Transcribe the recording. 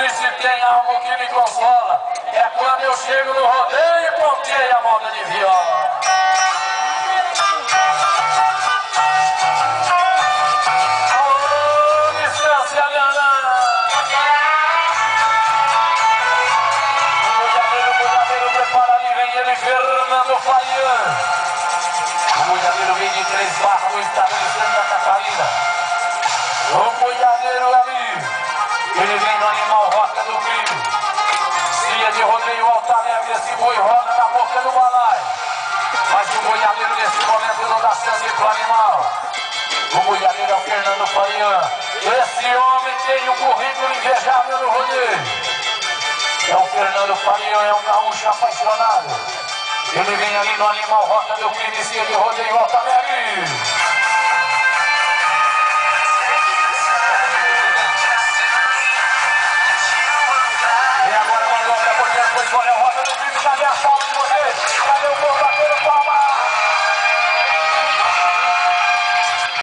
e se tem algo que me consola, é quando eu chego no rodeio e ponteio a moda de viola. Alô, distância, Gana! O boiadeiro prepara ali, vem ele, Fernando Farian. O boiadeiro vem de 3 barras no estado de Santa Catarina. O boiadeiro ali, ele vem no animal Rota do Crime. Cia de rodeio alta leve, esse boi roda na boca do balaio. Mas o boiadeiro nesse momento não dá chance pro animal. O boiadeiro é o Fernando Farian. Esse homem tem um currículo invejável no rodeio. É o Fernando Farian, é um gaúcho apaixonado. Ele vem ali no animal Rota do Crime, Cia de rodeio alta leve.